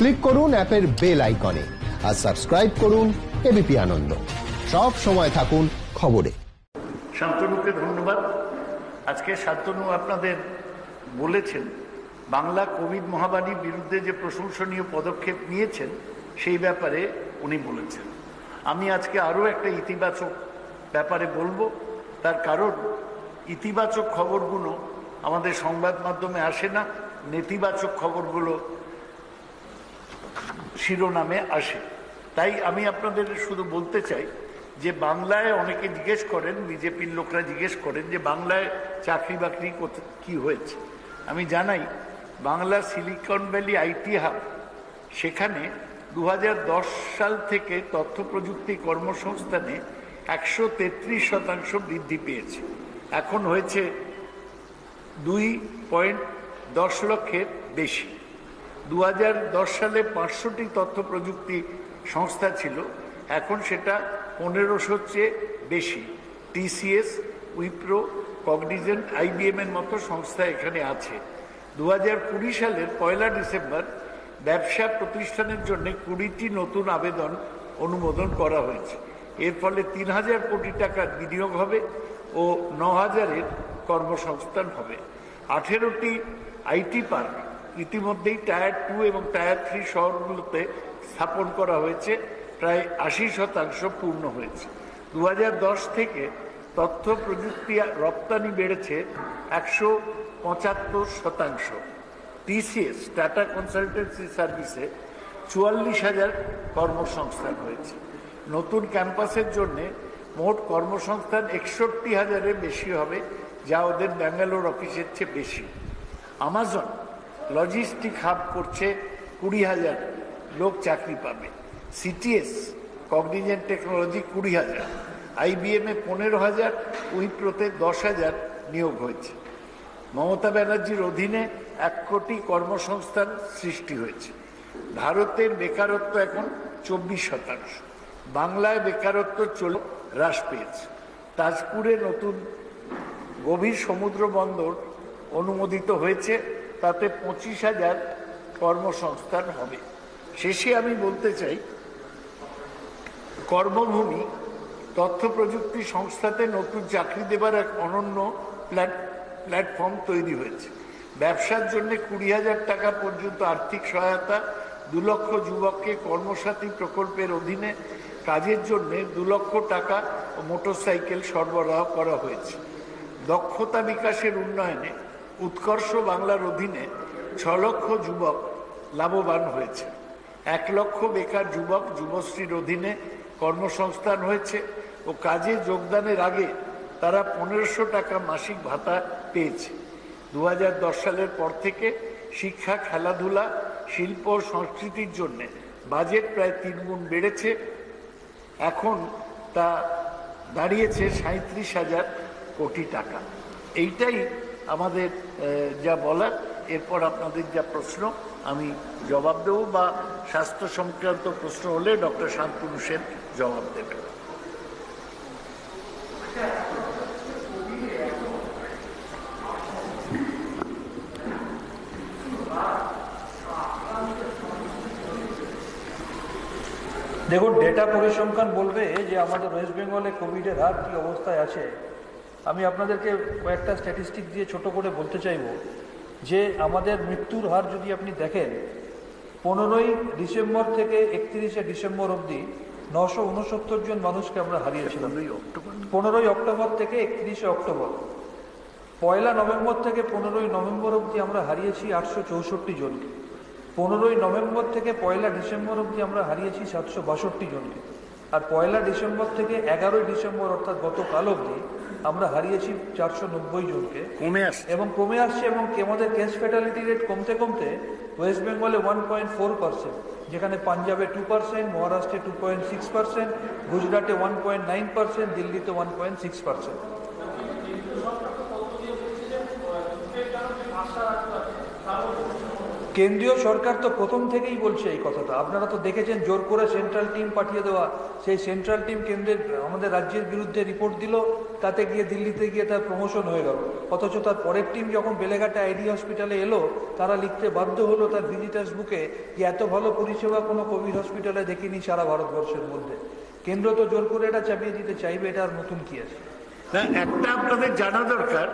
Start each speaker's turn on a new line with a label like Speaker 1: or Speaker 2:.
Speaker 1: Click করুন অ্যাপের bell আইকনে আর সাবস্ক্রাইব করুন এবিপি আনন্দ। সব সময় থাকুন খবরে।
Speaker 2: শান্তনুকে ধন্যবাদ। আজকে শান্তনু আপনাদের বলেছেন বাংলা কোভিড মহামারীর বিরুদ্ধে যে প্রশংসনীয় পদক্ষেপ নিয়েছেন সেই ব্যাপারে উনি বলেছেন। আমি আজকে আরও একটা ইতিবাচক ব্যাপারে বলবো, তার কারণ ইতিবাচক খবরগুলো আমাদের সংবাদ মাধ্যমে আসে না, নেতিবাচক খবরগুলো শিরোনামে আসে। তাই আমি আপনাদের শুধু বলতে চাই যে বাংলায় অনেকে জিজ্ঞেস করেন, বিজেপির লোকরা জিজ্ঞেস করেন যে বাংলায় চাকরি বাকরি কি হয়েছে। আমি জানাই Bangla silicon valley IT hub, সেখানে 2010 সাল থেকে তথ্য প্রযুক্তি কর্মসংস্থানে 133% বৃদ্ধি পেয়েছে। এখন হয়েছে 2.10 লক্ষের বেশি। 2010 সালে 500টি তথ্য প্রযুক্তি সংস্থা ছিল, এখন সেটা 1500-র চেয়ে বেশি। টিসিএস, উইপ্রো, কগনিজেন্ট, IBM এর মতো সংস্থা এখানে আছে। 2020 সালের 1 ডিসেম্বর ব্যবসা প্রতিষ্ঠানের জন্য 20টি নতুন আবেদন অনুমোদন করা হয়েছে। এর ফলে 3000 কোটি টাকার বিনিয়োগ হবে ও 9000-এর কর্মসংস্থান হবে। 18টি আইটি পার্ক ইতিমধ্যেই টায়ার 2 এবং টায়ার 3 শহরগুলোতে স্থাপন করা হয়েছে, প্রায় 80% পূর্ণ হয়েছে। 2010 থেকে তথ্য প্রযুক্তি রপ্তানি বেড়েছে 175%। টিসিএস, টাটা কনসালটেন্সি সার্ভিসে 44,000 কর্মসংস্থান হয়েছে। নতুন ক্যাম্পাসের জন্য মোট কর্মসংস্থান 61,000-এর বেশি হবে, যা ওদের ব্যাঙ্গালোর অফিসের চেয়ে বেশি। আমাজন লজিস্টিক হাব করছে, 20,000 লোক চাকরি পাবে। সিটিএস, কগনিজেন্ট টেকনোলজি 20,000, IBM এ 15,000, উইপ্রোতে 10,000 নিয়োগ হয়েছে। মমতা ব্যানার্জির অধীনে 1 কোটি কর্মসংস্থান সৃষ্টি হয়েছে। ভারতের বেকারত্ব এখন 24%। বাংলায় বেকারত্ব হ্রাস পেয়েছে। তাজপুরে নতুন গভীর সমুদ্র বন্দর অনুমোদিত হয়েছে, তাতে 25,000 কর্মসংস্থান হবে। শেষে আমি বলতে চাই, কর্মভূমি তথ্য প্রযুক্তি সংস্থাতে নতুন চাকরি দেবার এক অনন্য প্ল্যাটফর্ম তৈরি হয়েছে। ব্যবসার জন্য 20,000 টাকা পর্যন্ত আর্থিক সহায়তা, 2 লক্ষ যুবককে কর্মসাথী প্রকল্পের অধীনে কাজের জন্য 2 লক্ষ টাকা ও মোটরসাইকেল সরবরাহ করা হয়েছে। দক্ষতা বিকাশের উন্নয়নে উৎকর্ষ বাংলার অধীনে 6 লক্ষ যুবক লাভবান হয়েছে। 1 লক্ষ বেকার যুবক যুবশ্রীর অধীনে কর্মসংস্থান হয়েছে ও কাজে যোগদানের আগে তারা 1500 টাকা মাসিক ভাতা পেয়েছে। 2010 সালের পর থেকে শিক্ষা, খেলাধুলা, শিল্প ও সংস্কৃতির জন্য বাজেট প্রায় 3 গুণ বেড়েছে। এখন তা দাঁড়িয়েছে 37,000 কোটি টাকা। এইটাই আমাদের যা বলার। এরপর আপনাদের যা প্রশ্ন আমি জবাব দেব, বা স্বাস্থ্য সংক্রান্ত প্রশ্ন হলে ডক্টর শান্তনু সেন জবাব দেবেন।
Speaker 3: দেখুন, ডেটা পরিসংখ্যান বলবে যে আমাদের ওয়েস্ট বেঙ্গলে কোভিডের হার কী অবস্থায় আছে। আমি আপনাদেরকে কয়েকটা স্ট্যাটিস্টিক দিয়ে ছোট করে বলতে চাইব যে আমাদের মৃত্যুর হার যদি আপনি দেখেন, 15ই ডিসেম্বর থেকে 31শে ডিসেম্বর অবধি 969 জন মানুষকে আমরা হারিয়েছিলাম। 15ই অক্টোবর থেকে 31শে অক্টোবর। 1 নভেম্বর থেকে 15ই নভেম্বর অবধি আমরা হারিয়েছি 864 জনকে। 15ই নভেম্বর থেকে 1 ডিসেম্বর অবধি আমরা হারিয়েছি 762 জনকে। আর 1 ডিসেম্বর থেকে 11ই ডিসেম্বর অর্থাৎ গতকাল অবধি আমরা হারিয়েছি 490 জনকে। এবং কমে আসছে, এবং আমাদের কেস ফ্যাটালিটি রেট কমতে কমতে ওয়েস্ট বেঙ্গলে 1.4%, যেখানে পাঞ্জাবে 2%, মহারাষ্ট্রে 2.6%, গুজরাটে 1.9%, দিল্লিতে 1.6%। কেন্দ্রীয় সরকার তো প্রথম থেকেই বলছে এই কথাটা। আপনারা তো দেখেছেন জোর করে সেন্ট্রাল টিম পাঠিয়ে দেওয়া, সেই সেন্ট্রাল টিম কেন্দ্রের আমাদের রাজ্যের বিরুদ্ধে রিপোর্ট দিল, তাতে গিয়ে দিল্লিতে গিয়ে তার প্রমোশন হয়ে গেল। অথচ তার পরের টিম যখন বেলেঘাটে আইডি হসপিটালে এলো, তারা লিখতে বাধ্য হলো তার ভিজিটার্স বুকে যে এত ভালো পরিষেবা কোনো কোভিড হসপিটালে দেখিনি সারা ভারতবর্ষের মধ্যে। কেন্দ্র তো জোর করে এটা চাপিয়ে দিতে চাইবে, এটা আর নতুন কি আছে?
Speaker 2: না, একটা আপনাদের জানা দরকার,